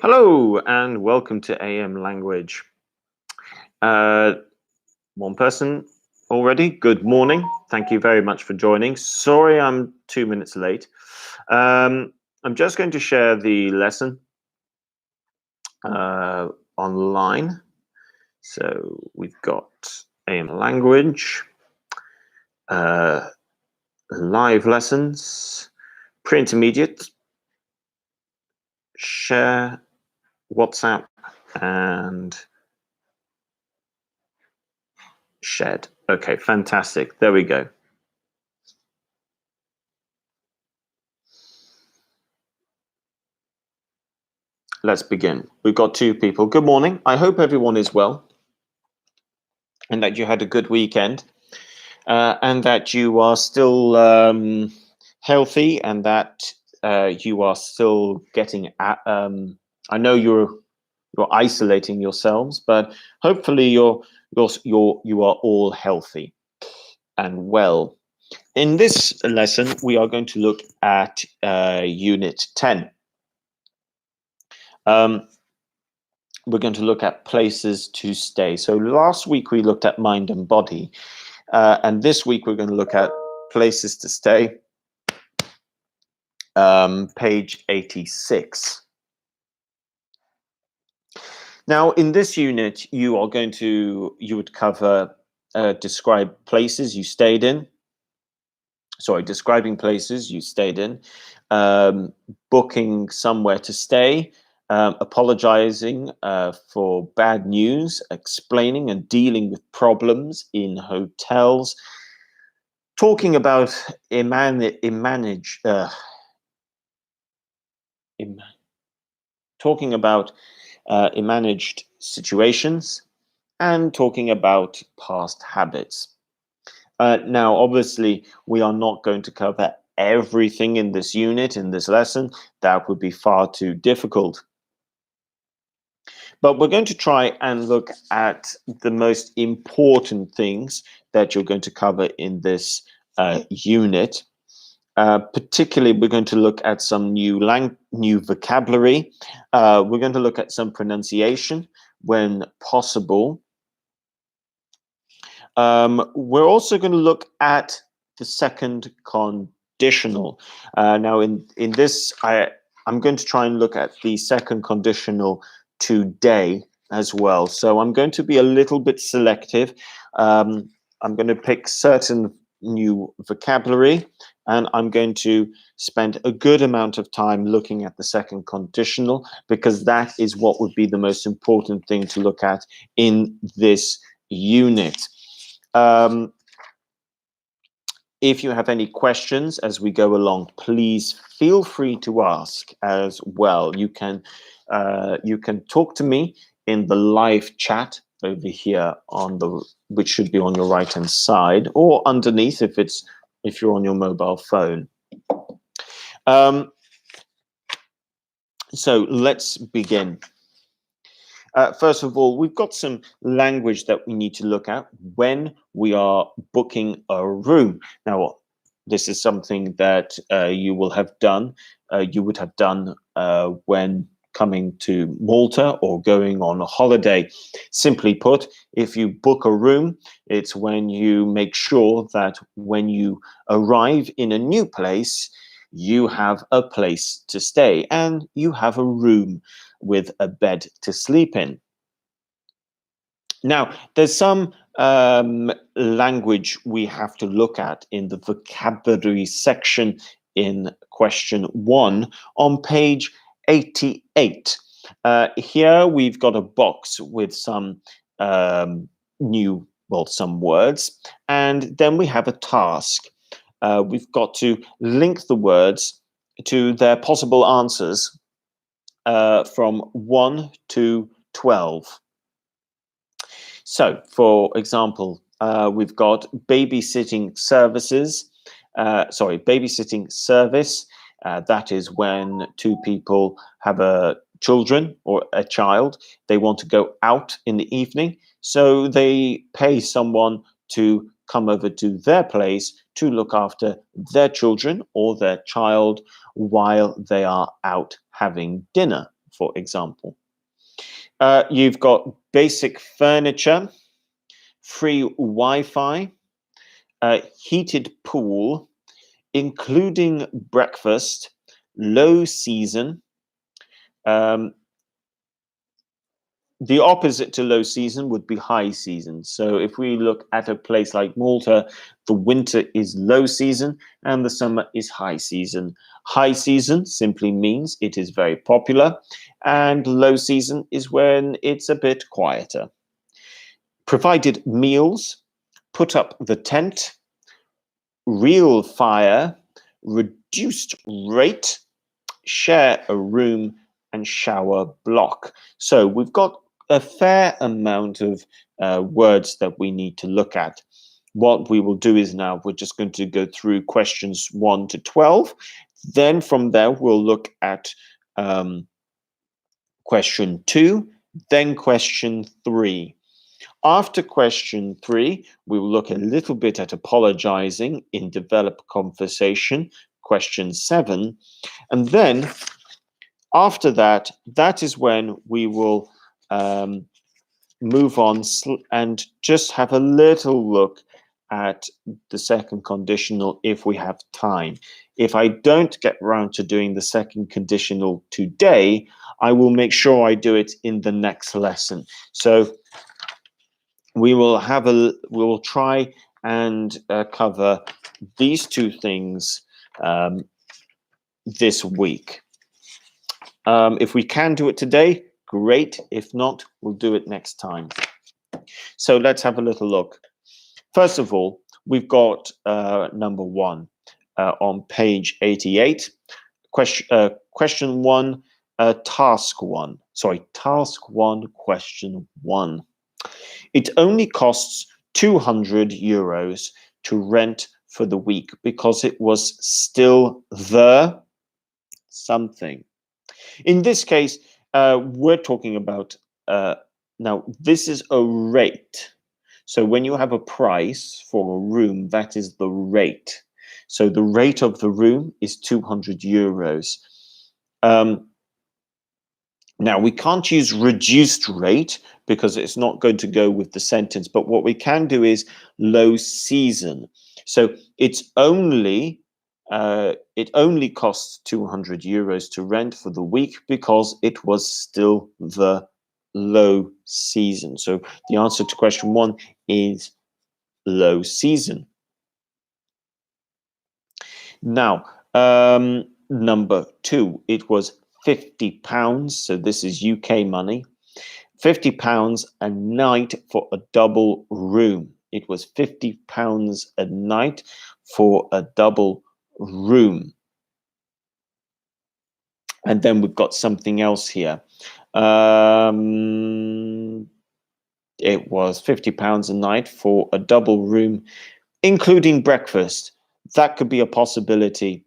Hello and welcome to AM Language. One person already. Good morning. Thank you very much for joining. Sorry I'm 2 minutes late. I'm just going to share the lesson online. So we've got AM Language, live lessons, pre-intermediate, share, WhatsApp, and shared. Okay, fantastic. There we go. Let's begin. We've got two people. Good morning. I hope everyone is well and that you had a good weekend and that you are still healthy and that you are still getting at, I know you're isolating yourselves, but hopefully you are all healthy and well. In this lesson, we are going to look at Unit 10. We're going to look at places to stay. So last week we looked at mind and body, and this week we're going to look at places to stay, page 86. Now, in this unit, you would cover describe places you stayed in. Sorry, describing places you stayed in, booking somewhere to stay, apologizing for bad news, explaining and dealing with problems in hotels, talking about managed situations, and talking about past habits. Now, obviously, we are not going to cover everything in this unit, in this lesson. That would be far too difficult. But we're going to try and look at the most important things that you're going to cover in this unit. Particularly, we're going to look at some new vocabulary. We're going to look at some pronunciation when possible. We're also going to look at the second conditional. Now, in this, I'm going to try and look at the second conditional today as well. So I'm going to be a little bit selective. I'm going to pick certain new vocabulary, and I'm going to spend a good amount of time looking at the second conditional, because that is what would be the most important thing to look at in this unit. If you have any questions as we go along, please feel free to ask as well. You can talk to me in the live chat over here which should be on your right hand side, or underneath if you're on your mobile phone. So let's begin. First of all, we've got some language that we need to look at when we are booking a room. Now, this is something that you would have done when coming to Malta or going on a holiday. Simply put, if you book a room, it's when you make sure that when you arrive in a new place, you have a place to stay and you have a room with a bed to sleep in. Now, there's some language we have to look at in the vocabulary section in question 1 on page 88. Here we've got a box with some some words, and then we have a task. We've got to link the words to their possible answers from 1 to 12. So, for example, we've got babysitting services. Babysitting service. That is when two people have children or a child. They want to go out in the evening, so they pay someone to come over to their place to look after their children or their child while they are out having dinner, for example. You've got basic furniture, free Wi-Fi, heated pool, including breakfast, low season. The opposite to low season would be high season. So if we look at a place like Malta, the winter is low season and the summer is high season. High season simply means it is very popular, and low season is when it's a bit quieter. Provided meals, put up the tent, real fire, reduced rate, share a room, and shower block. So we've got a fair amount of words that we need to look at. What we will do is now we're just going to go through questions 1 to 12. Then from there, we'll look at question 2, then question 3. After question 3, we will look a little bit at apologizing in developed conversation, question 7. And then after that, that is when we will move on and just have a little look at the second conditional if we have time. If I don't get around to doing the second conditional today, I will make sure I do it in the next lesson. So we will try and cover these two things this week. If we can do it today, great. If not, we'll do it next time. So let's have a little look. First of all, we've got number 1 on page 88. Question 1, task 1. Sorry, task 1, question 1. It only costs €200 to rent for the week because it was still the something. In this case, we're talking about, now this is a rate. So when you have a price for a room, that is the rate. So the rate of the room is €200. Now, we can't use reduced rate because it's not going to go with the sentence. But what we can do is low season. So it only costs €200 to rent for the week because it was still the low season. So the answer to question 1 is low season. Now, number 2, it was £50. So this is UK money. £50 a night for a double room. It was £50 a night for a double room. And then we've got something else here. It was £50 a night for a double room, including breakfast. That could be a possibility.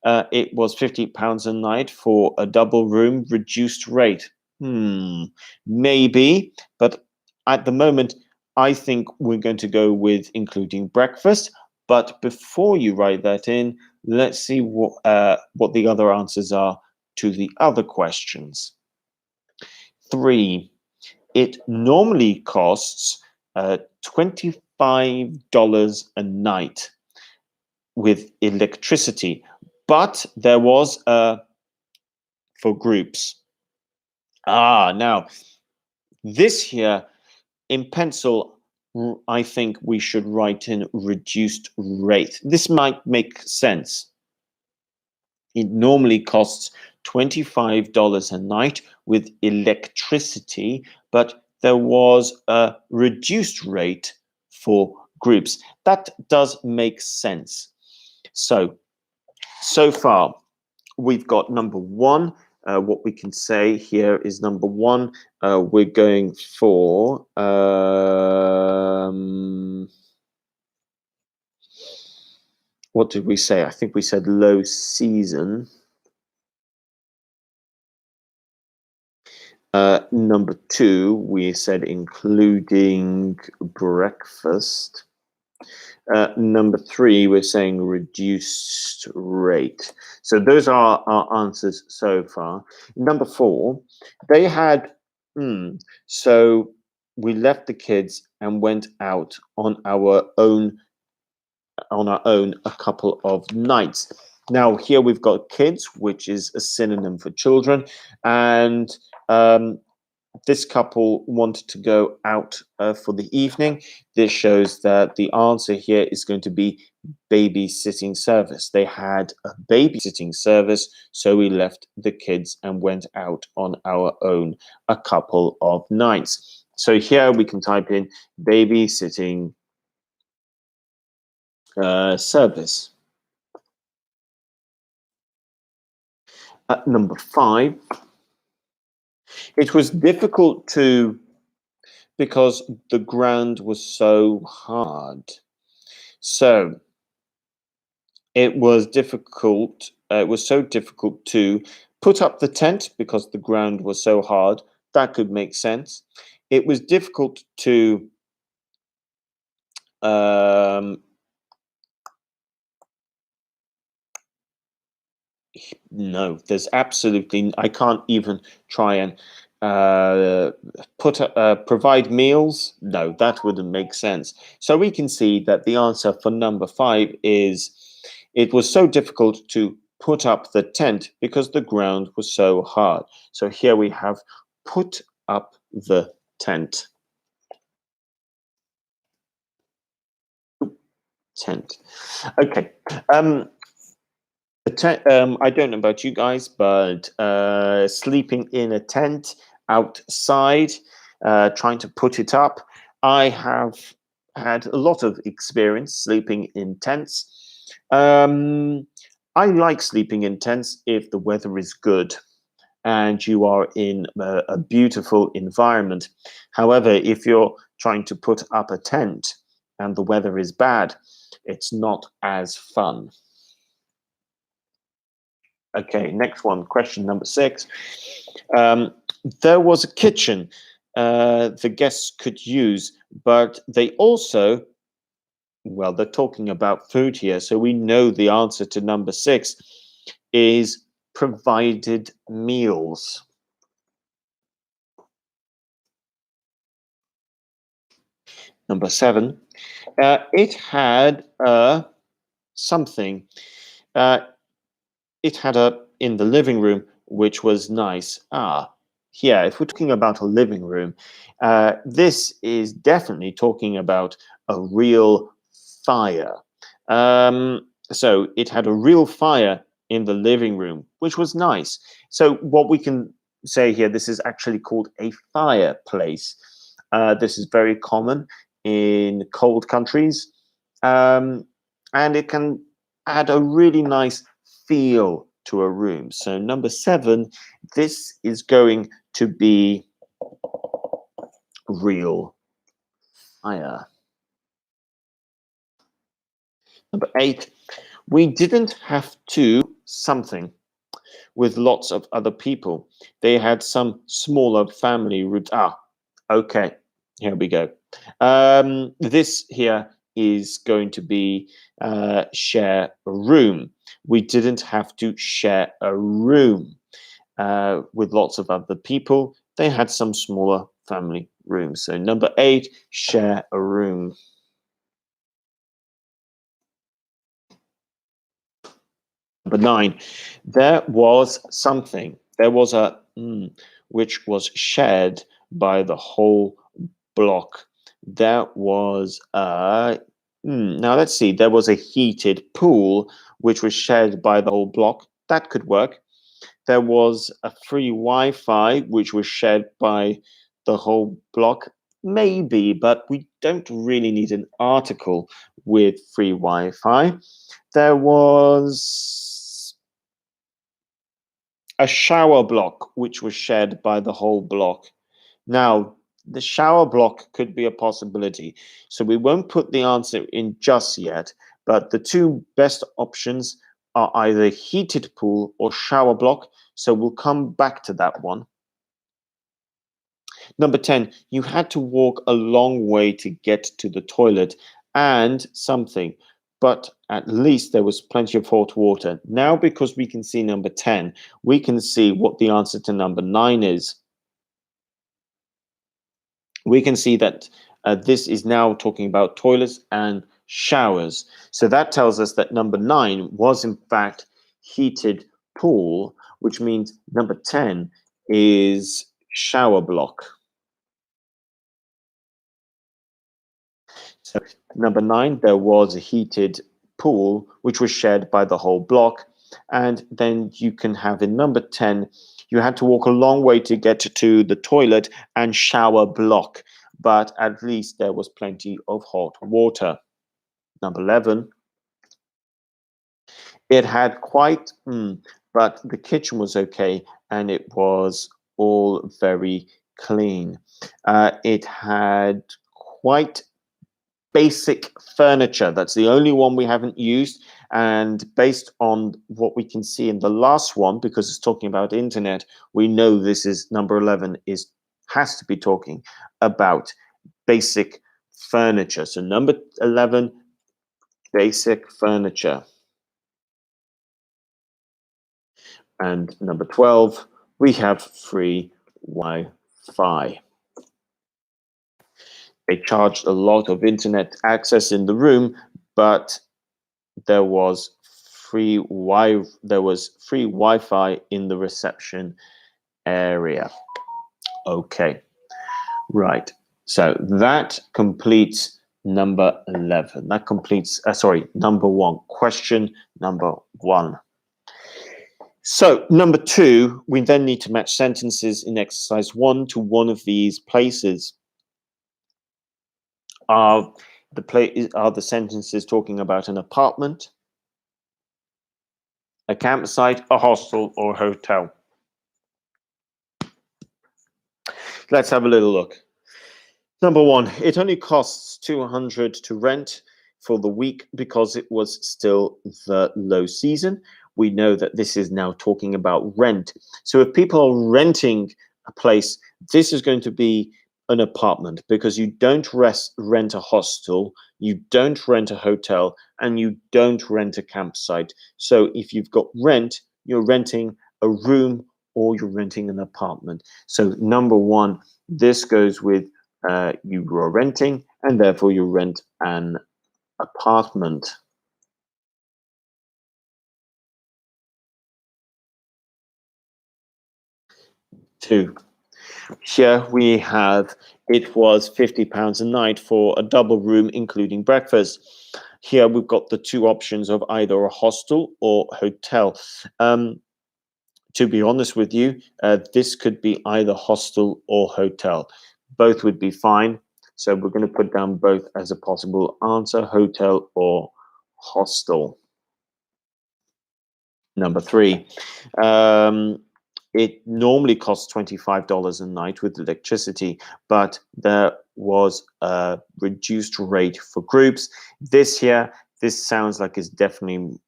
It was £50 a night for a double room, reduced rate. Maybe, but at the moment, I think we're going to go with including breakfast. But before you write that in, let's see what the other answers are to the other questions. 3, it normally costs $25 a night with electricity, but there was for groups. Now this here in pencil, I think we should write in reduced rate. This might make sense. It normally costs $25 a night with electricity, but there was a reduced rate for groups. That does make sense. So far, we've got number 1. What we can say here is number 1, we're going for what did we say? I think we said low season. Number 2, we said including breakfast. Number 3, we're saying reduced rate. So those are our answers so far. Number 4, they had, so we left the kids and went out on our own a couple of nights. Now here we've got kids, which is a synonym for children, and this couple wanted to go out for the evening. This shows that the answer here is going to be babysitting service. They had a babysitting service, so we left the kids and went out on our own a couple of nights. So here we can type in babysitting service. Number 5, it was difficult to, because the ground was so hard. So it was difficult. It was so difficult to put up the tent because the ground was so hard. That could make sense. It was difficult to no, there's absolutely, I can't even try and provide meals. No, that wouldn't make sense. So we can see that the answer for number 5 is, it was so difficult to put up the tent because the ground was so hard. So here we have put up the tent. Tent. Okay. I don't know about you guys, but sleeping in a tent outside, trying to put it up. I have had a lot of experience sleeping in tents. I like sleeping in tents if the weather is good and you are in a beautiful environment. However, if you're trying to put up a tent and the weather is bad, it's not as fun. Okay, next one, question number 6. There was a kitchen the guests could use, but they also, well, they're talking about food here, so we know the answer to number 6 is provided meals. Number 7, it had something. It had in the living room, which was nice. Yeah, if we're talking about a living room, this is definitely talking about a real fire. So it had a real fire in the living room, which was nice. So what we can say here, this is actually called a fireplace. This is very common in cold countries, and it can add a really nice feel to a room. So number 7, this is going to be real fire. Number 8, we didn't have to something with lots of other people. They had some smaller family rooms. Okay, here we go. This here is going to be share a room. We didn't have to share a room with lots of other people. They had some smaller family rooms. So number 8, share a room. Number 9, there was something. There was a which was shared by the whole block. There was a now let's see. There was a heated pool which was shared by the whole block. That could work. There was a free Wi-Fi which was shared by the whole block. Maybe, but we don't really need an article with free Wi-Fi. There was a shower block which was shared by the whole block. Now, the shower block could be a possibility. So we won't put the answer in just yet, but the two best options are either heated pool or shower block. So we'll come back to that one. Number 10, you had to walk a long way to get to the toilet and something. But at least there was plenty of hot water. Now, because we can see number 10, we can see what the answer to number 9 is. We can see that this is now talking about toilets and showers. So that tells us that number 9 was in fact heated pool, which means number 10 is shower block. So number 9, there was a heated pool, which was shared by the whole block. And then you can have in number 10, you had to walk a long way to get to the toilet and shower block, but at least there was plenty of hot water. Number 11, it had quite, but the kitchen was okay and it was all very clean. It had quite basic furniture. That's the only one we haven't used. And based on what we can see in the last one, because it's talking about internet, we know this is number 11 has to be talking about basic furniture. So number 11, basic furniture. And number 12, we have free Wi-Fi. They charged a lot of internet access in the room, but there was free Wi-Fi in the reception area. Okay, right. So that completes number 11. That completes, number 1. Question number 1. So number 2, we then need to match sentences in exercise 1 to one of these places. Are the sentences talking about an apartment, a campsite, a hostel, or a hotel? Let's have a little look. Number 1, it only costs $200 to rent for the week because it was still the low season. We know that this is now talking about rent. So if people are renting a place, this is going to be an apartment because you don't rent a hostel, you don't rent a hotel, and you don't rent a campsite. So if you've got rent, you're renting a room or you're renting an apartment. So number 1, this goes with you are renting, and therefore you rent an apartment. Two. Here we have, it was £50 a night for a double room, including breakfast. Here we've got the 2 options of either a hostel or hotel. To be honest with you, this could be either hostel or hotel. Both would be fine. So we're going to put down both as a possible answer, hotel or hostel. Number 3, it normally costs $25 a night with electricity, but there was a reduced rate for groups. This sounds like it's definitely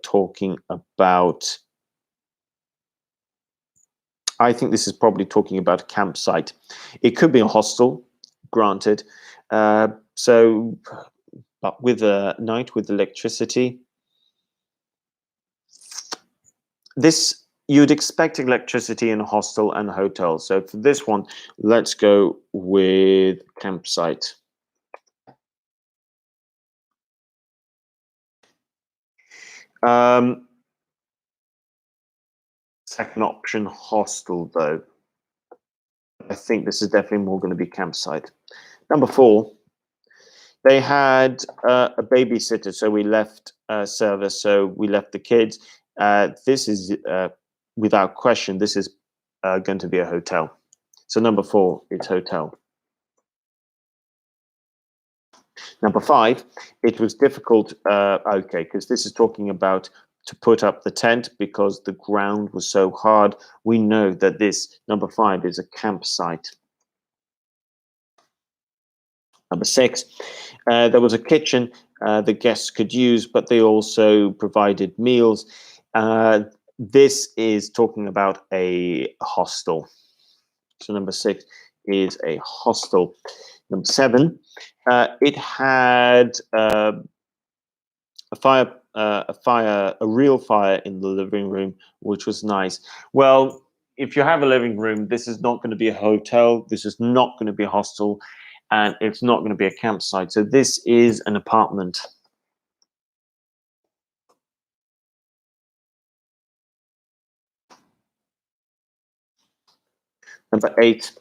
talking about, I think this is probably talking about a campsite. It could be a hostel, granted. But with a night with electricity, you'd expect electricity in a hostel and a hotel. So for this one, let's go with campsite. Second option, hostel, though. I think this is definitely more going to be campsite. Number 4, they had a babysitter, so we left service, so we left the kids. This is, without question, this is going to be a hotel. So number 4, it's hotel. Number 5, it was difficult, because this is talking about to put up the tent because the ground was so hard. We know that this, number 5, is a campsite. Number 6, there was a kitchen the guests could use, but they also provided meals. This is talking about a hostel. So number 6 is a hostel. Number 7, It had a real fire in the living room, which was nice. Well, if you have a living room, this is not going to be a hotel. This is not going to be a hostel, and it's not going to be a campsite. So this is an apartment. Number 8.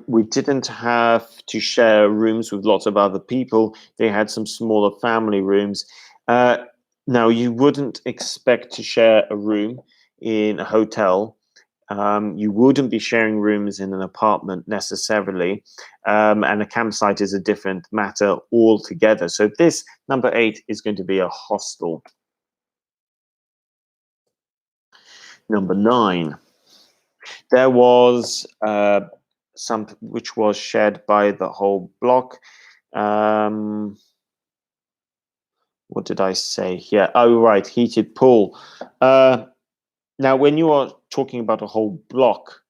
We didn't have to share rooms with lots of other people. They had some smaller family rooms. Now, you wouldn't expect to share a room in a hotel. You wouldn't be sharing rooms in an apartment necessarily. And a campsite is a different matter altogether. So this, number 8, is going to be a hostel. Number 9. There was some which was shared by the whole block. What did I say here? Oh, right, heated pool. Now, when you are talking about a whole block,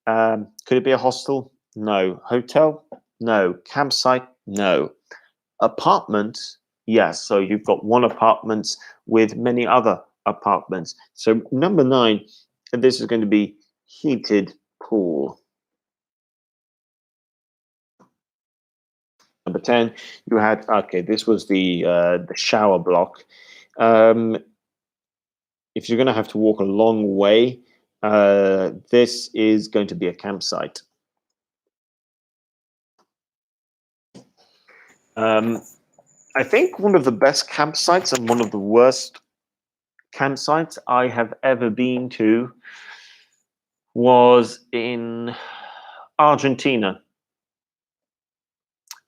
could it be a hostel? No. Hotel? No. Campsite? No. Apartment? Yes. So you've got one apartment with many other apartments. So number 9, this is going to be heated pool. Number 10, you had, okay, this was the shower block. If you're going to have to walk a long way, this is going to be a campsite. I think one of the best campsites and one of the worst campsites I have ever been to was in Argentina,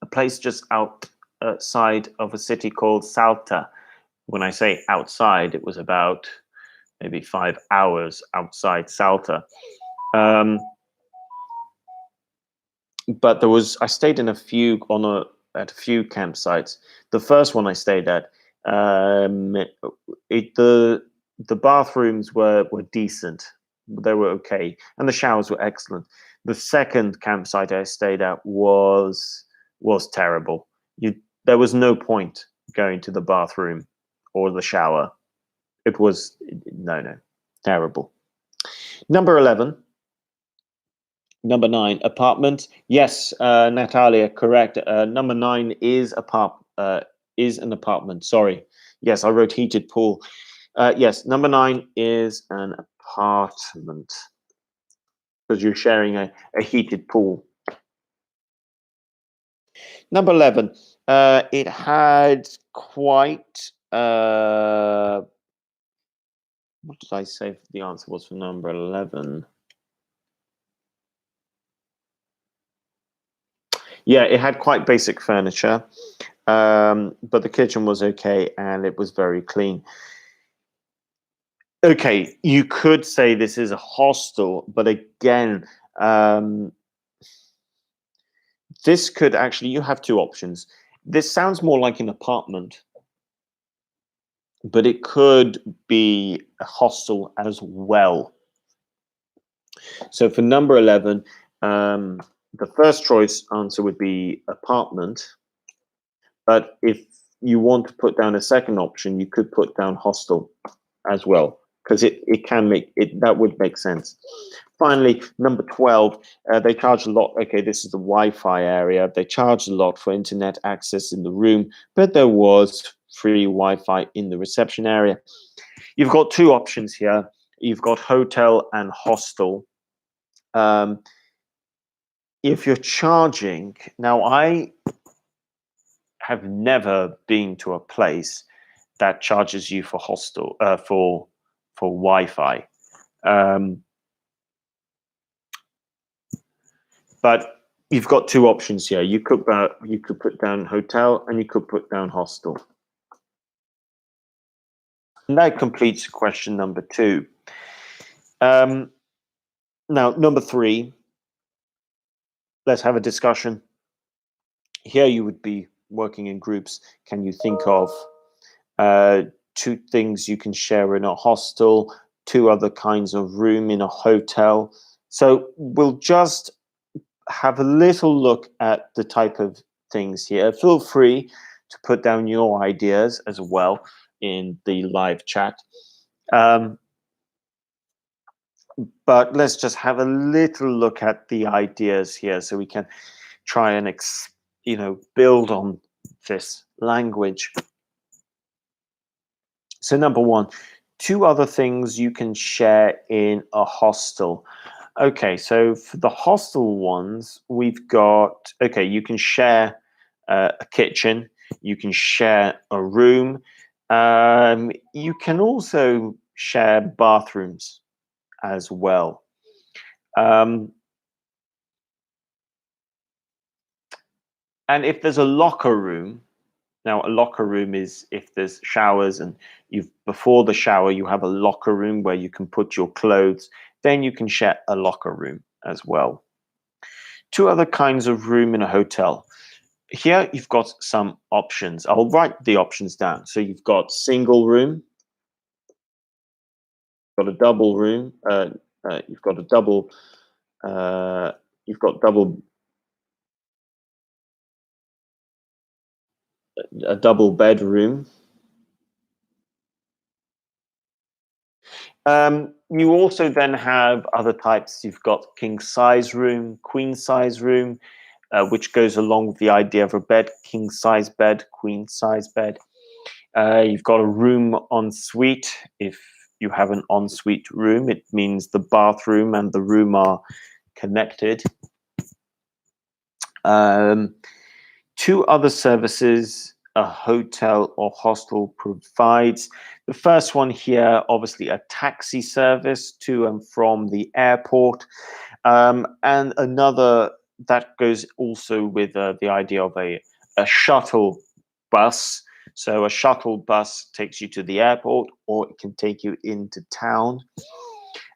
a place just outside of a city called Salta. When I say outside, it was about maybe 5 hours outside Salta. But I stayed in at a few campsites. The first one I stayed at, the bathrooms were decent. They were okay, and the showers were excellent. The second campsite I stayed at was terrible. There was no point going to the bathroom or the shower. It was no, terrible. Number 11. Number 9, apartment. Yes, Natalia, correct. Number 9 is an apartment. Sorry. Yes, I wrote heated pool. Yes, number 9 is an apartment because you're sharing a heated pool. Number 11. It had quite. What did I say? The answer was for number 11. Yeah, it had quite basic furniture, but the kitchen was okay and it was very clean. Okay, you could say this is a hostel, but again, this could actually, you have two options. This sounds more like an apartment, but it could be a hostel as well. So for number 11, the first choice answer would be apartment. But if you want to put down a second option, you could put down hostel as well, because it can make it, that would make sense. Finally, number 12, they charge a lot. Okay, this is the Wi-Fi area. They charge a lot for internet access in the room, but there was free Wi-Fi in the reception area. You've got two options here. You've got hotel and hostel. If you're charging, now I have never been to a place that charges you for hostel for Wi-Fi. But you've got two options here. You could put down hotel and you could put down hostel. And that completes question number 2. Now, number 3, let's have a discussion. Here you would be working in groups. Can you think of 2 things you can share in a hostel, 2 other kinds of room in a hotel? So we'll just have a little look at the type of things here. Feel free to put down your ideas as well in the live chat. Um, but let's just have a little look at the ideas here so we can try and build on this language. So number one, two other things you can share in a hostel. Okay, so for the hostel ones, we've got, okay, you can share a kitchen, you can share a room, you can also share bathrooms as well. Um, and if there's a locker room, now a locker room is if there's showers and before the shower you have a locker room where you can put your clothes, then you can share a locker room as well. Two other kinds of room in a hotel. Here you've got some options. I'll write the options down. So you've got single room, got a double room, you've got a double, you've got a double bedroom. You also then have other types. You've got king size room, queen size room, which goes along with the idea of a bed, king size bed, queen size bed. You've got a room en suite. If you have an ensuite room, it means the bathroom and the room are connected. Two other services a hotel or hostel provides. The first one here, obviously, a taxi service to and from the airport. And another that goes also with the idea of a shuttle bus. So a shuttle bus takes you to the airport or it can take you into town.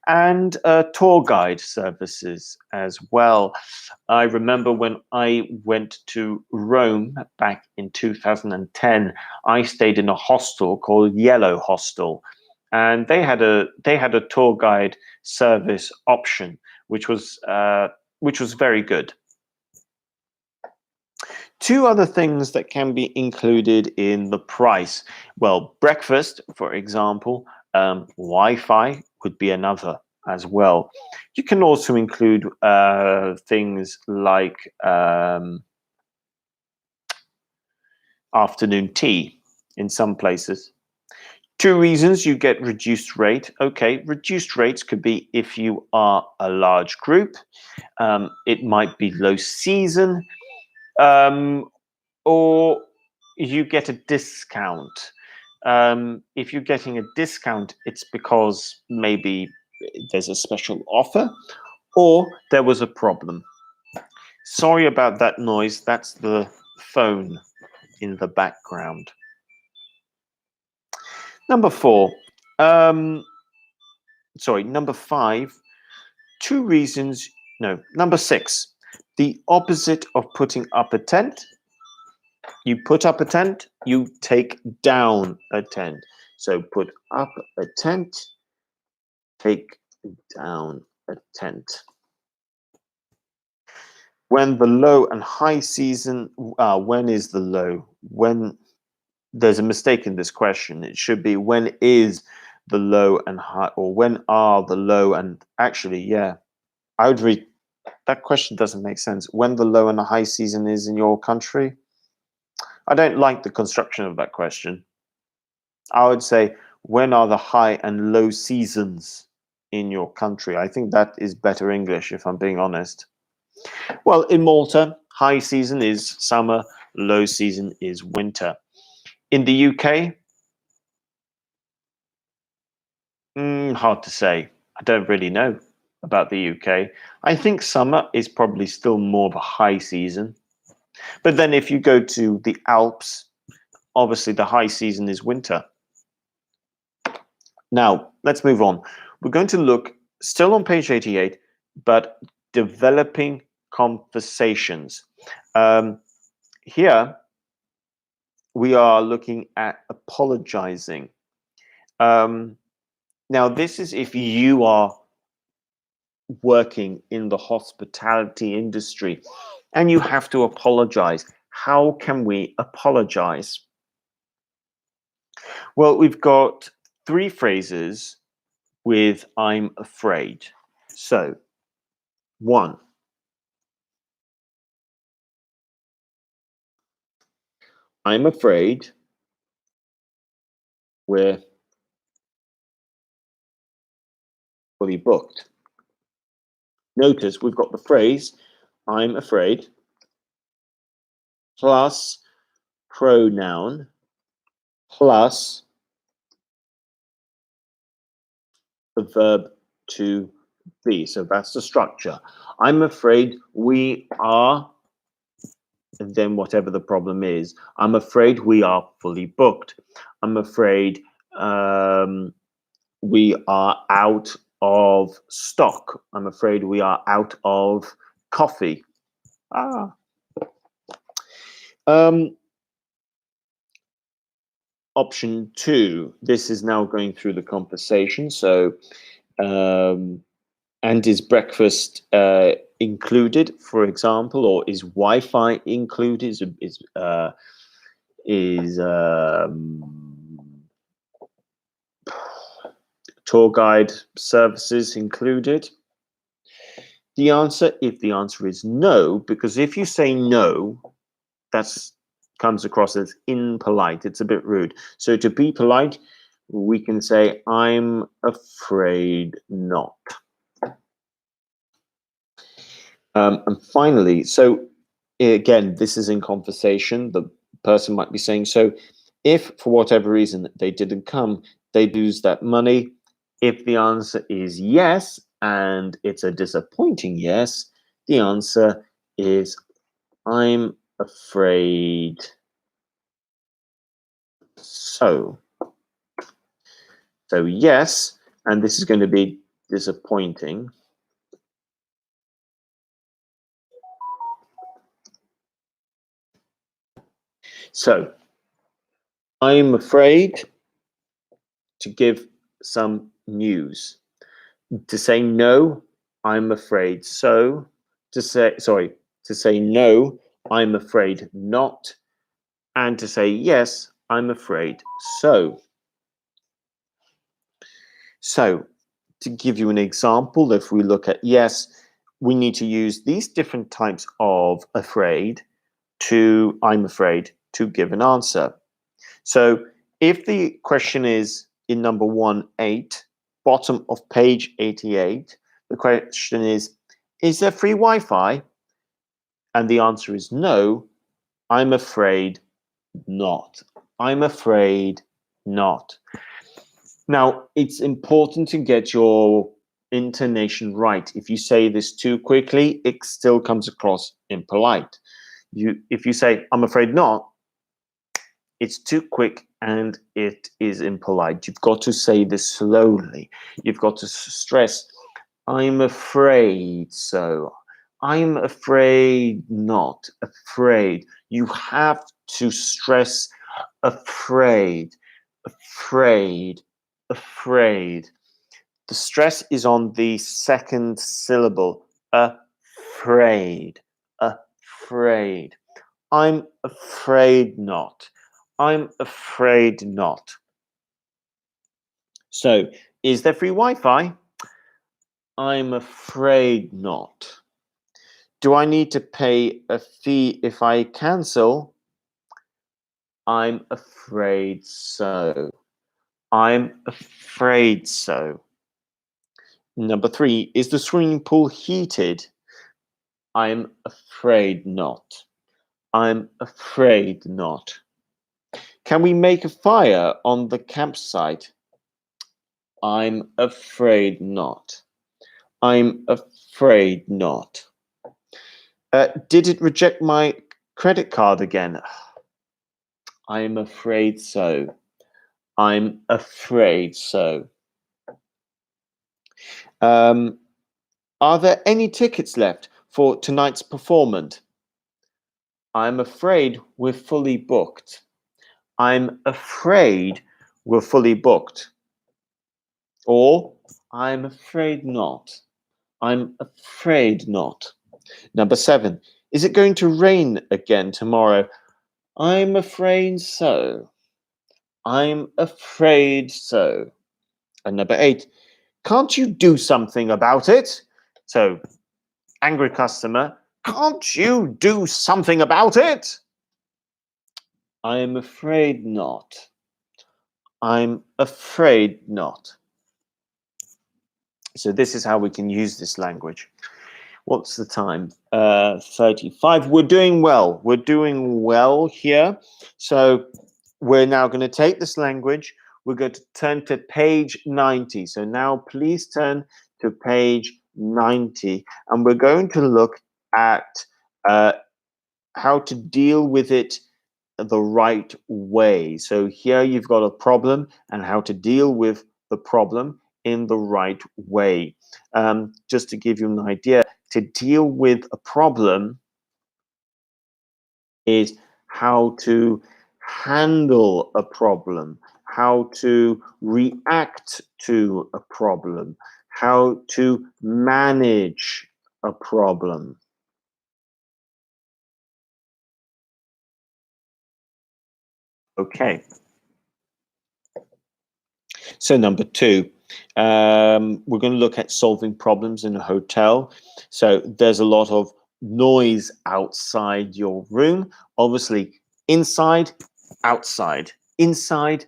And tour guide services as well. I remember when I went to Rome back in 2010, I stayed in a hostel called Yellow Hostel, and they had a tour guide service option, which was very good. Two other things that can be included in the price. Well, breakfast, for example, Wi-Fi could be another as well. You can also include things like afternoon tea in some places. Two reasons you get reduced rate. Okay, reduced rates could be if you are a large group. It might be low season. Or you get a discount. If you're getting a discount, it's because maybe there's a special offer or there was a problem. Sorry about that noise. That's the phone in the background. Number four. Number five. Two reasons. No, number six. The opposite of putting up a tent. You put up a tent, you take down a tent. So put up a tent, take down a tent. When the low and high season, when is the low? When there's a mistake in this question. It should be when is the low and high, or when are the low and actually, yeah, I would read that question doesn't make sense. When the low and the high season is in your country? I don't like the construction of that question. I would say, when are the high and low seasons in your country? I think that is better English, if I'm being honest. Well, in Malta, high season is summer, low season is winter. In the UK, hard to say. I don't really know about the UK. I think summer is probably still more of a high season. But then if you go to the Alps, obviously the high season is winter. Now, let's move on. We're going to look still on page 88, but developing conversations. Here, we are looking at apologizing. Now, this is if you are working in the hospitality industry and you have to apologize. How can we apologize? Well, we've got 3 phrases with I'm afraid. So, 1, I'm afraid we're fully booked. Notice we've got the phrase I'm afraid plus pronoun plus the verb to be. So that's the structure. I'm afraid we are, and then whatever the problem is. I'm afraid we are fully booked. I'm afraid we are out of stock. I'm afraid we are out of coffee. Option 2, this is now going through the conversation. So, and is breakfast included, for example, or is Wi-Fi included? Is tour guide services included? The answer, if the answer is no, because if you say no, that's comes across as impolite. It's a bit rude. So to be polite, we can say, I'm afraid not. And finally, so again, this is in conversation. The person might be saying, so if for whatever reason they didn't come, they lose that money. If the answer is yes, and it's a disappointing yes, the answer is I'm afraid so. So yes, and this is going to be disappointing. So I'm afraid to give some news. To say no, I'm afraid so. To say no, I'm afraid not. And to say yes, I'm afraid so. So, to give you an example, if we look at yes, we need to use these different types of afraid to I'm afraid to give an answer. So, if the question is in number 1-8, bottom of page 88, the question is there free Wi-Fi? And the answer is no, I'm afraid not. I'm afraid not. Now, it's important to get your intonation right. If you say this too quickly, it still comes across impolite. If you say, I'm afraid not, it's too quick and it is impolite. You've got to say this slowly. You've got to stress, I'm afraid so. I'm afraid not. Afraid. You have to stress afraid. Afraid. Afraid. The stress is on the second syllable. Afraid. Afraid. I'm afraid not. I'm afraid not. So, is there free Wi-Fi? I'm afraid not. Do I need to pay a fee if I cancel? I'm afraid so. I'm afraid so. Number 3, is the swimming pool heated? I'm afraid not. I'm afraid not. Can we make a fire on the campsite? I'm afraid not. I'm afraid not. Did it reject my credit card again? I'm afraid so. I'm afraid so. Are there any tickets left for tonight's performance? I'm afraid we're fully booked. I'm afraid we're fully booked. Or, I'm afraid not. I'm afraid not. Number 7. Is it going to rain again tomorrow? I'm afraid so. I'm afraid so. And number 8. Can't you do something about it? So, angry customer, can't you do something about it? I'm afraid not. I'm afraid not. So this is how we can use this language. What's the time? 35. We're doing well. We're doing well here. So we're now going to take this language. We're going to turn to page 90. So now please turn to page 90. And we're going to look at how to deal with it the right way. So here you've got a problem and how to deal with the problem in the right way. Just to give you an idea, to deal with a problem is how to handle a problem, how to react to a problem, how to manage a problem. Okay. So number 2, we're going to look at solving problems in a hotel. So there's a lot of noise outside your room. Obviously, inside, outside, inside,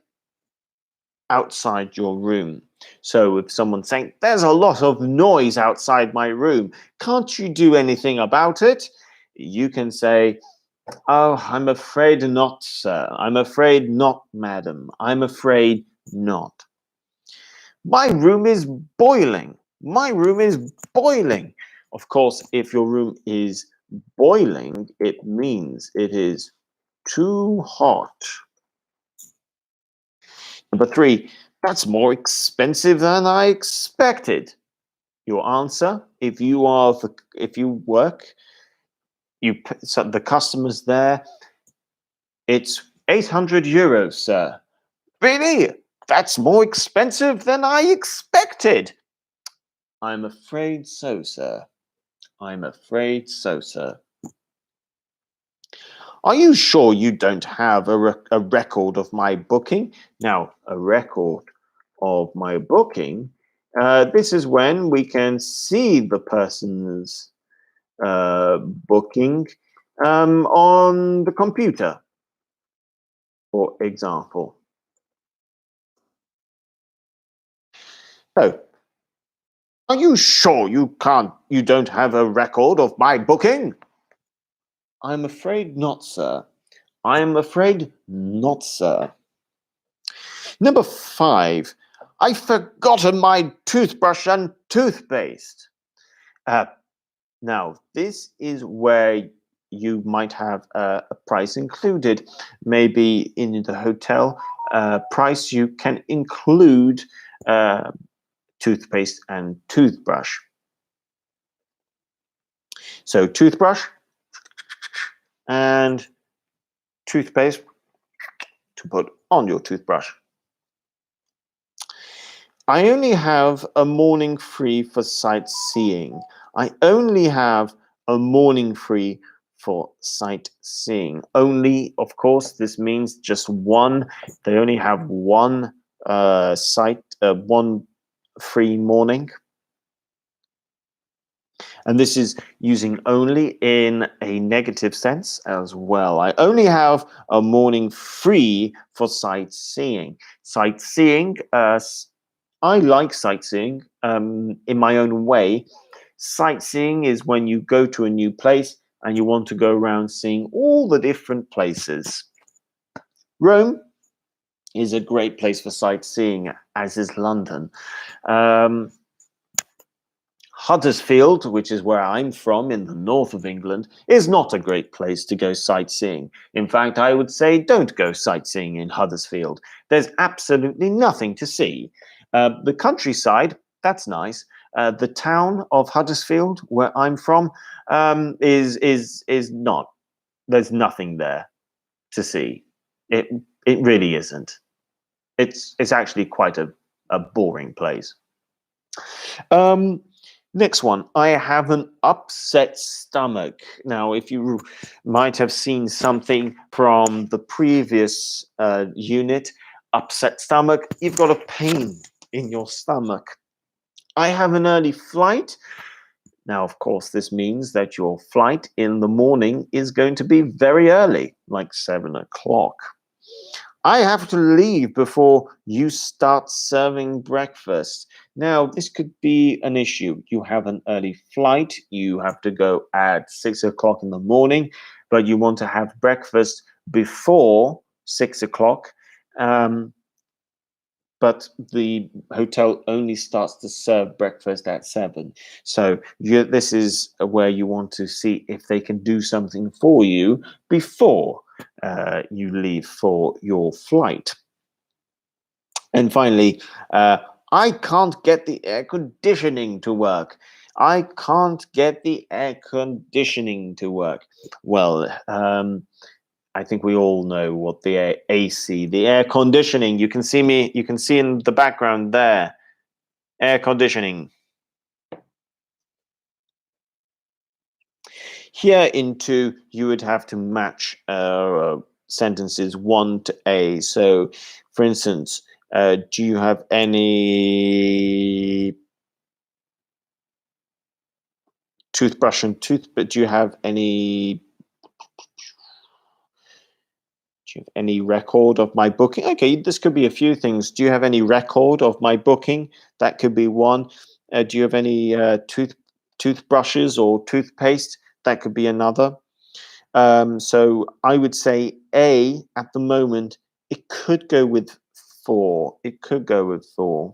outside your room. So if someone's saying, there's a lot of noise outside my room, can't you do anything about it? You can say, oh, I'm afraid not, sir. I'm afraid not, madam. I'm afraid not. My room is boiling. My room is boiling. Of course, if your room is boiling, it means it is too hot. Number 3, that's more expensive than I expected. Your answer, if you work, so the customer's there, it's 800 euros, sir. Really? That's more expensive than I expected. I'm afraid so, sir. I'm afraid so, sir. Are you sure you don't have a record of my booking? Now, a record of my booking, this is when we can see the person's booking on the computer, for example. So, are you sure you don't have a record of my booking? I'm afraid not, sir. I'm afraid not, sir. Number 5, I've forgotten my toothbrush and toothpaste. Uh, Now, this is where you might have a price included. Maybe in the hotel price, you can include toothpaste and toothbrush. So, toothbrush and toothpaste to put on your toothbrush. I only have a morning free for sightseeing. I only have a morning free for sightseeing. Only, of course, this means just one. They only have one one free morning. And this is using only in a negative sense as well. I only have a morning free for sightseeing. Sightseeing, I like sightseeing in my own way. Sightseeing is when you go to a new place and you want to go around seeing all the different places. Rome is a great place for sightseeing, as is London. Huddersfield, which is where I'm from in the north of England, is not a great place to go sightseeing. In fact, I would say don't go sightseeing in Huddersfield. There's absolutely nothing to see. The countryside, that's nice. The town of Huddersfield, where I'm from, is not. There's nothing there to see. It it really isn't. It's actually quite a boring place. Um, Next one, I have an upset stomach. Now, if you might have seen something from the previous unit, upset stomach, you've got a pain in your stomach. I have an early flight. Now, of course, this means that your flight in the morning is going to be very early, like 7 o'clock. I have to leave before you start serving breakfast. Now, this could be an issue. You have an early flight, you have to go at 6 o'clock in the morning, but you want to have breakfast before 6 o'clock. But the hotel only starts to serve breakfast at 7. So this is where you want to see if they can do something for you before you leave for your flight. And finally, I can't get the air conditioning to work. I can't get the air conditioning to work. Well, I think we all know what the AC, the air conditioning. You can see in the background there, air conditioning. Here into you would have to match sentences 1 to A. So, for instance, do you have any toothbrush and but do you have any record of my booking? Okay, this could be a few things. Do you have any record of my booking? That could be one. Do you have any toothbrushes or toothpaste? That could be another. So I would say A at the moment, it could go with 4. It could go with 4.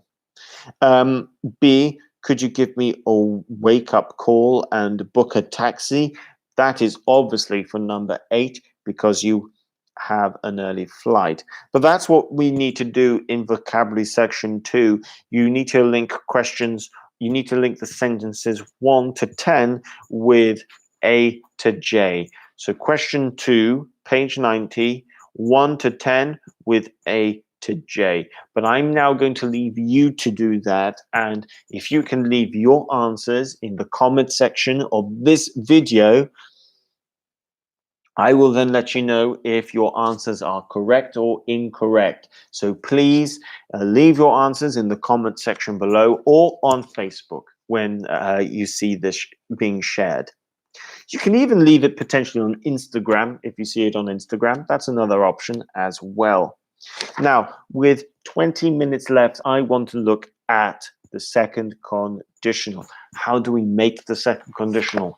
B, could you give me a wake-up call and book a taxi? That is obviously for number 8 because you have an early flight. But that's what we need to do in vocabulary section 2. You need to link questions. You need to link the sentences 1 to 10 with A to J. So question 2, page 90, 1 to 10 with A to J. But I'm now going to leave you to do that. And if you can leave your answers in the comment section of this video, I will then let you know if your answers are correct or incorrect. So please leave your answers in the comment section below or on Facebook when you see this being shared. You can even leave it potentially on Instagram if you see it on Instagram. That's another option as well. Now, with 20 minutes left, I want to look at the second conditional. How do we make the second conditional?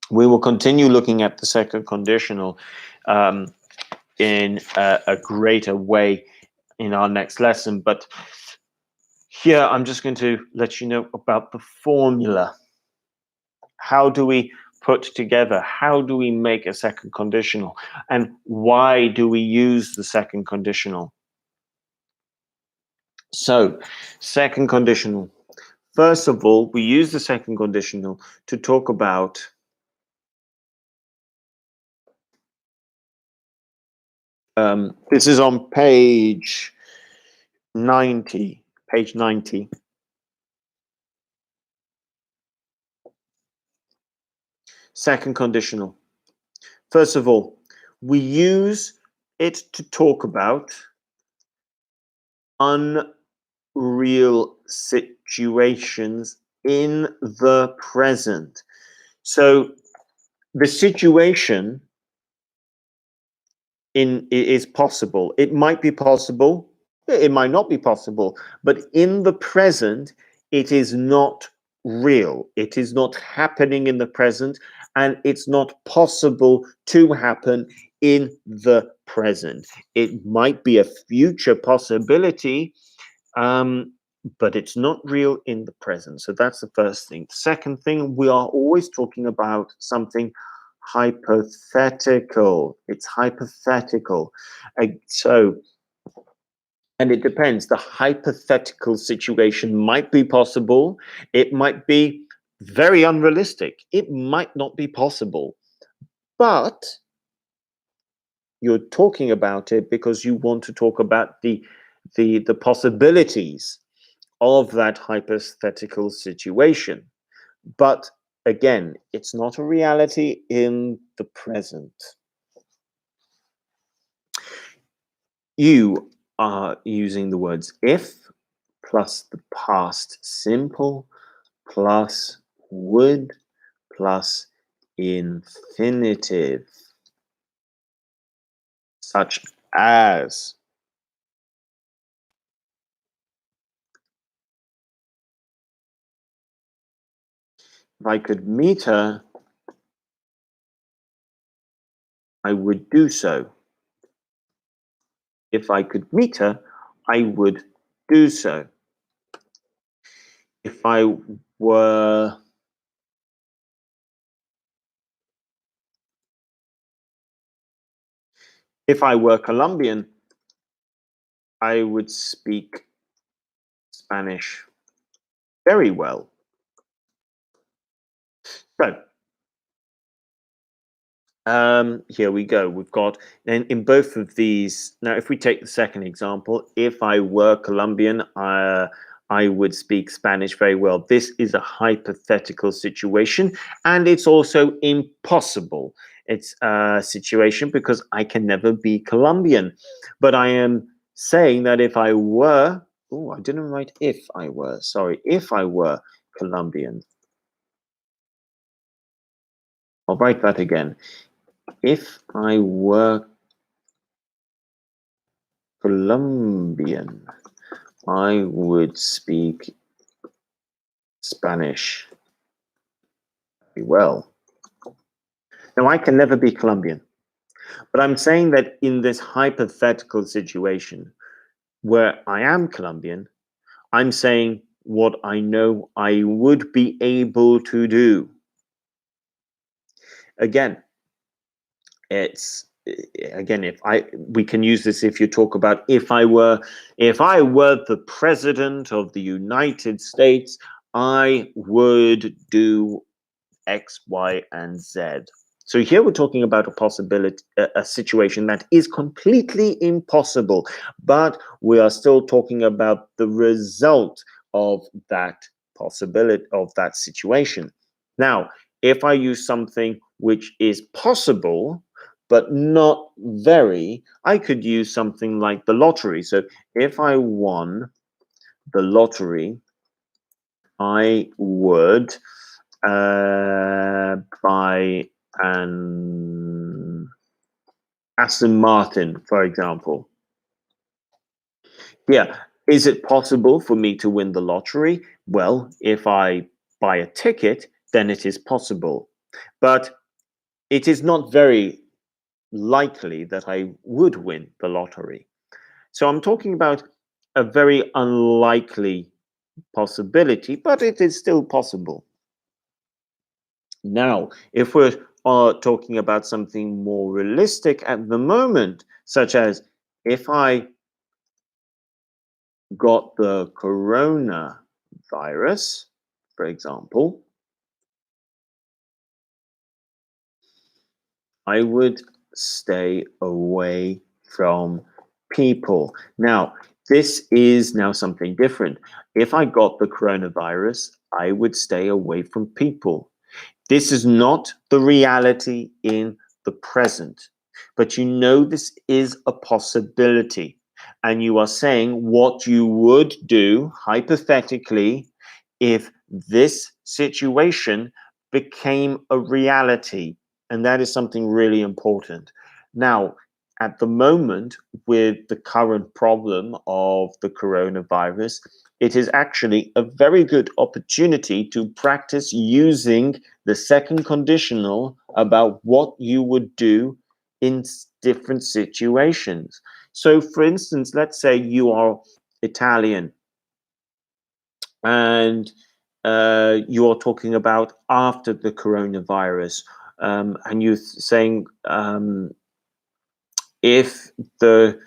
We will continue looking at the second conditional in a greater way in our next lesson. But here, I'm just going to let you know about the formula. How do we put together? How do we make a second conditional? And why do we use the second conditional? So, second conditional. First of all, we use the second conditional to talk about this is on page 90. Page 90. Second conditional. First of all, we use it to talk about unreal situations in the present. So the situation is possible. It might be possible. It might not be possible. But in the present, it is not real. It is not happening in the present, and it's not possible to happen in the present. It might be a future possibility, but it's not real in the present. So that's the first thing. Second thing, we are always talking about something hypothetical. It's hypothetical. And it depends. The hypothetical situation might be possible. It might be very unrealistic. It might not be possible. But you're talking about it because you want to talk about the possibilities of that hypothetical situation. But again, it's not a reality in the present. You are using the words if plus the past simple plus would plus infinitive, such as. If I could meet her, I would do so. If I could meet her, I would do so. If I were Colombian, I would speak Spanish very well. So here we go. We've got in both of these. Now, if we take the second example, if I were Colombian, I would speak Spanish very well. This is a hypothetical situation, and it's also impossible. It's a situation because I can never be Colombian. But I am saying that if I were, oh, I didn't write if I were, sorry, if I were Colombian. I'll write that again. If I were Colombian, I would speak Spanish very well. Now, I can never be Colombian, but I'm saying that in this hypothetical situation where I am Colombian, I'm saying what I know I would be able to do. Again, we can use this if you talk about if I were the president of the United States, I would do X, Y, and Z. So here we're talking about a possibility, a situation that is completely impossible, but we are still talking about the result of that possibility, of that situation. Now, if I use something which is possible, but not very, I could use something like the lottery. So if I won the lottery, I would buy an Aston Martin, for example. Yeah, is it possible for me to win the lottery? Well, if I buy a ticket, then it is possible. But it is not very likely that I would win the lottery. So I'm talking about a very unlikely possibility, but it is still possible. Now, if we're talking about something more realistic at the moment, such as if I got the coronavirus, for example, I would stay away from people. Now, this is now something different. If I got the coronavirus, I would stay away from people. This is not the reality in the present, but you know this is a possibility. And you are saying what you would do hypothetically if this situation became a reality. And that is something really important. Now, at the moment, with the current problem of the coronavirus, it is actually a very good opportunity to practice using the second conditional about what you would do in different situations. So, for instance, let's say you are Italian and you are talking about after the coronavirus, and you're saying if the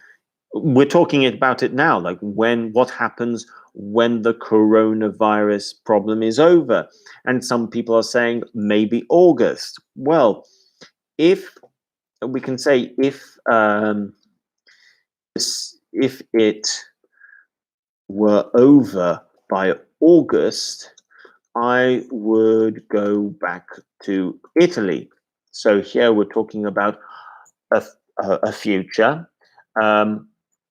we're talking about it now, like what happens when the coronavirus problem is over, and some people are saying maybe August. Well, if we can say if it were over by August, I would go back to Italy. So here we're talking about a future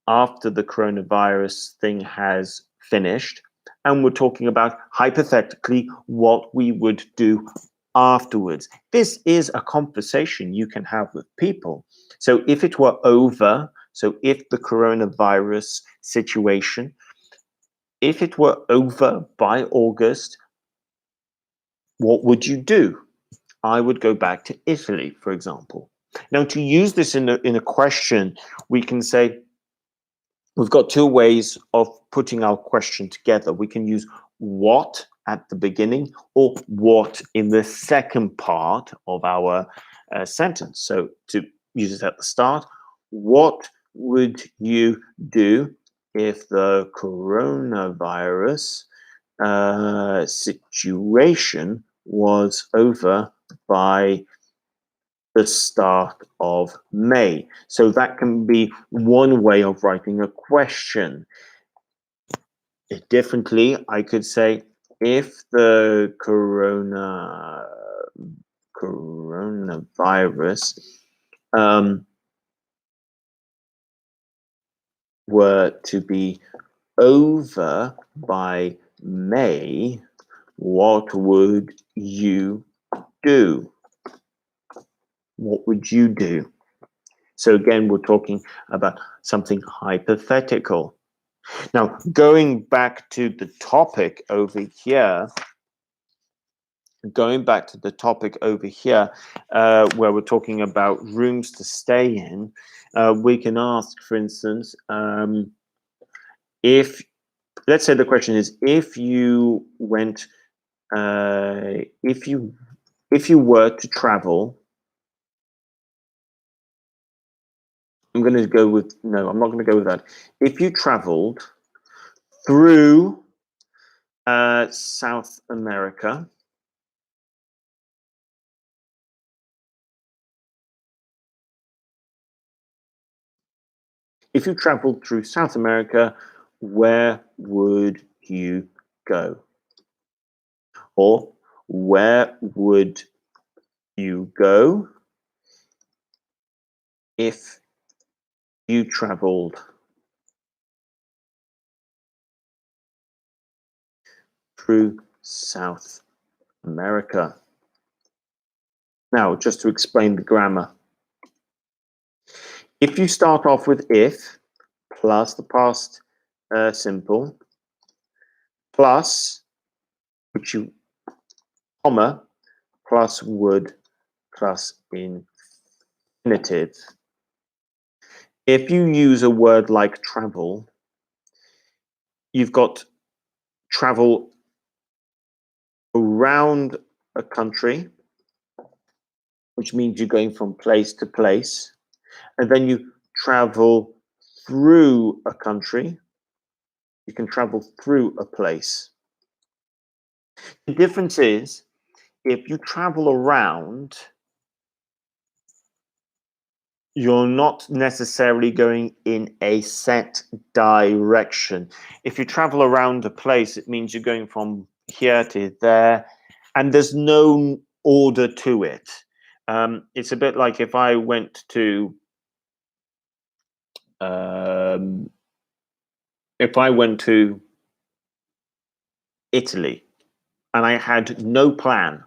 after the coronavirus thing has finished, and we're talking about hypothetically what we would do afterwards. This is a conversation you can have with people. So if it were over, so if the coronavirus situation, if it were over by August, what would you do? I would go back to Italy, for example. Now, to use this in a question, we can say we've got two ways of putting our question together. We can use what at the beginning or what in the second part of our sentence. So to use it at the start, what would you do if the coronavirus situation was over by the start of May? So that can be one way of writing a question. Differently, I could say, if the coronavirus were to be over by May, what would you do? What would you do? So again, we're talking about something hypothetical. Now, going back to the topic over here, where we're talking about rooms to stay in, we can ask, for instance, if, let's say the question is, if you went, if you were to travel, I'm going to go with, no, I'm not going to go with that. If you traveled through South America, if you traveled through South America, where would you go? Or where would you go if you traveled through South America? Now, just to explain the grammar. If you start off with if plus the past simple plus, which you, comma, plus would plus infinitive. If you use a word like travel, you've got travel around a country, which means you're going from place to place, and then you travel through a country. You can travel through a place. The difference is, if you travel around, you're not necessarily going in a set direction. If you travel around a place, it means you're going from here to there, and there's no order to it. It's a bit like if I went to Italy and I had no plan,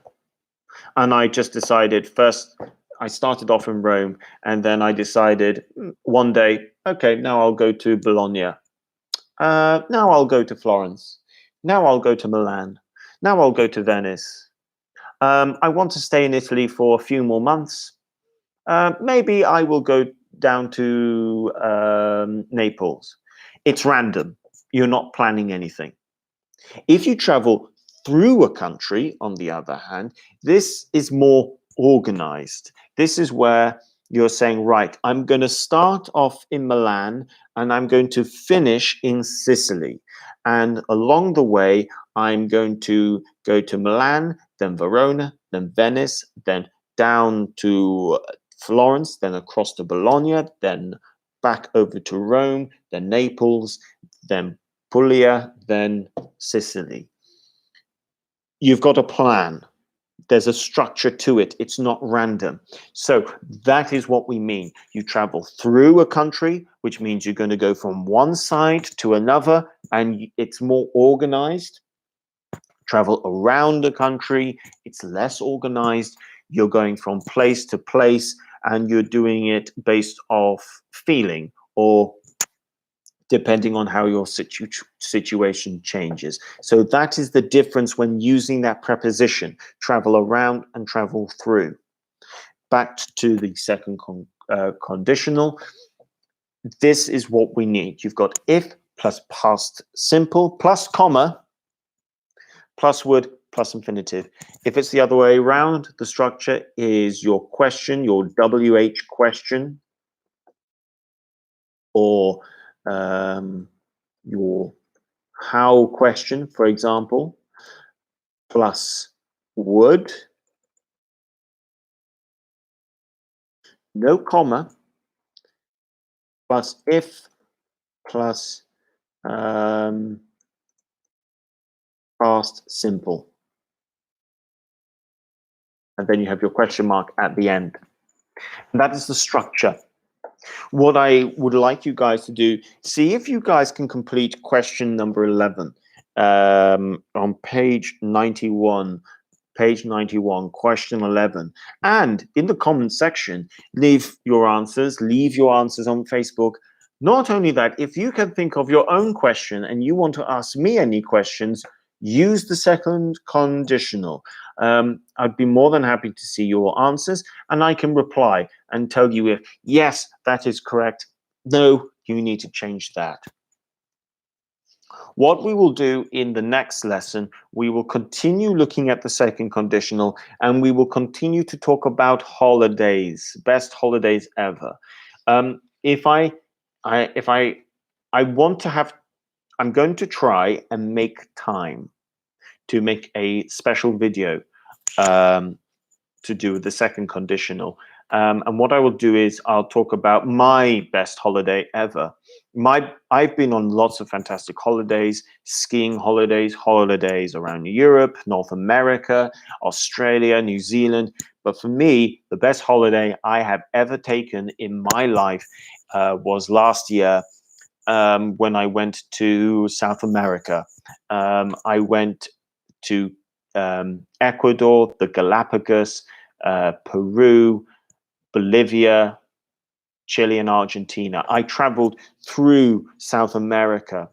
and I just decided first. I started off in Rome, and then I decided one day, okay, now I'll go to Bologna. Now I'll go to Florence. Now I'll go to Milan. Now I'll go to Venice. I want to stay in Italy for a few more months. Maybe I will go down to Naples. It's random. You're not planning anything. If you travel through a country, on the other hand, this is more organized. This is where you're saying, right, I'm going to start off in Milan and I'm going to finish in Sicily. And along the way, I'm going to go to Milan, then Verona, then Venice, then down to Florence, then across to Bologna, then back over to Rome, then Naples, then Puglia, then Sicily. You've got a plan. There's a structure to it. It's not random. So that is what we mean. You travel through a country, which means you're going to go from one side to another, and it's more organized. Travel around the country, it's less organized. You're going from place to place, and you're doing it based off feeling or depending on how your situation changes. So that is the difference when using that preposition, travel around and travel through. Back to the second conditional. This is what we need. You've got if plus past simple plus comma plus would plus infinitive. If it's the other way around, the structure is your question, your WH question, or your how question, for example, plus would, no comma, plus if, plus past simple. And then you have your question mark at the end. And that is the structure. What I would like you guys to do, see if you guys can complete question number 11 on page 91. Page 91, question 11. And in the comment section, leave your answers on Facebook. Not only that, if you can think of your own question and you want to ask me any questions, use the second conditional. I'd be more than happy to see your answers, and I can reply and tell you if, yes, that is correct. No, you need to change that. What we will do in the next lesson, we will continue looking at the second conditional, and we will continue to talk about holidays, best holidays ever. If I want to have, I'm going to try and make time to make a special video to do with the second conditional. And what I will do is I'll talk about my best holiday ever. I've been on lots of fantastic holidays, skiing holidays around Europe, North America, Australia, New Zealand. But for me, the best holiday I have ever taken in my life was last year when I went to South America. I went to Ecuador, the Galapagos, Peru, Bolivia, Chile, and Argentina. I traveled through South America,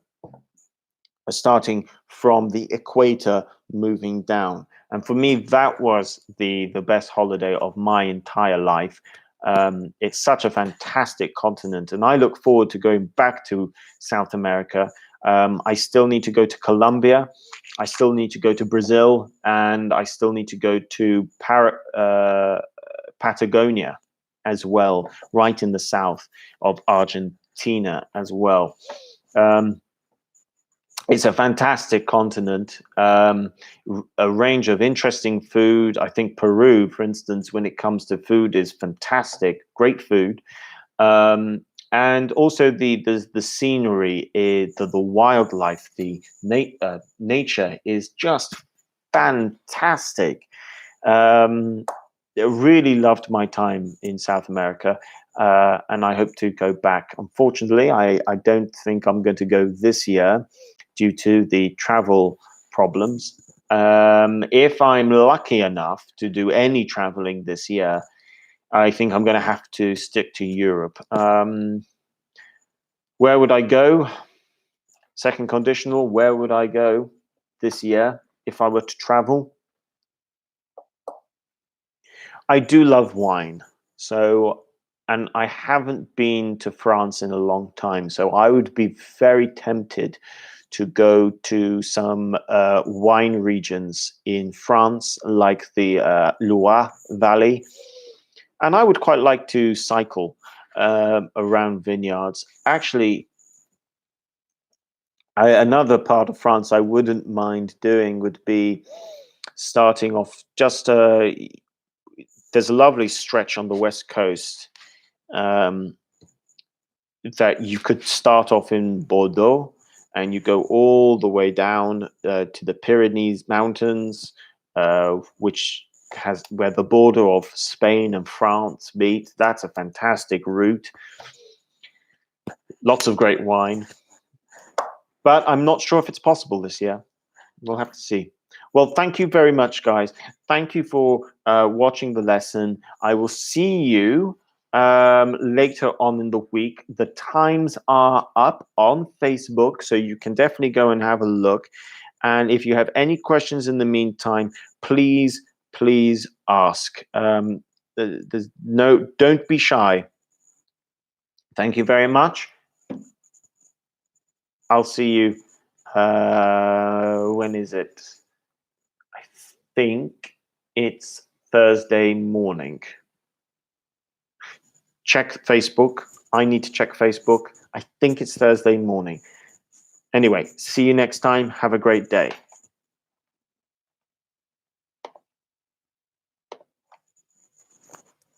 starting from the equator, moving down. And for me, that was the best holiday of my entire life. It's such a fantastic continent, and I look forward to going back to South America. I still need to go to Colombia. I still need to go to Brazil, and I still need to go to Patagonia as well, right in the south of Argentina as well. It's a fantastic continent, a range of interesting food. I think Peru, for instance, when it comes to food, is fantastic, great food. And also the scenery, the wildlife, the nature is just fantastic. I really loved my time in South America, and I hope to go back. Unfortunately, I don't think I'm going to go this year due to the travel problems. If I'm lucky enough to do any traveling this year, I think I'm going to have to stick to Europe. Where would I go? Second conditional, where would I go this year if I were to travel? I do love wine. And I haven't been to France in a long time. So I would be very tempted to go to some wine regions in France, like the Loire Valley. And I would quite like to cycle around vineyards. Actually, another part of France I wouldn't mind doing would be starting off just there's a lovely stretch on the west coast that you could start off in Bordeaux and you go all the way down to the Pyrenees Mountains, where the border of Spain and France meet. That's a fantastic route. Lots of great wine. But I'm not sure if it's possible this year. We'll have to see. Well, thank you very much, guys. Thank you for watching the lesson. I will see you later on in the week. The times are up on Facebook, so you can definitely go and have a look. And if you have any questions in the meantime, please ask. Don't be shy. Thank you very much. I'll see you. When is it? I think it's Thursday morning. Check Facebook. I need to check Facebook. I think it's Thursday morning. Anyway, see you next time. Have a great day.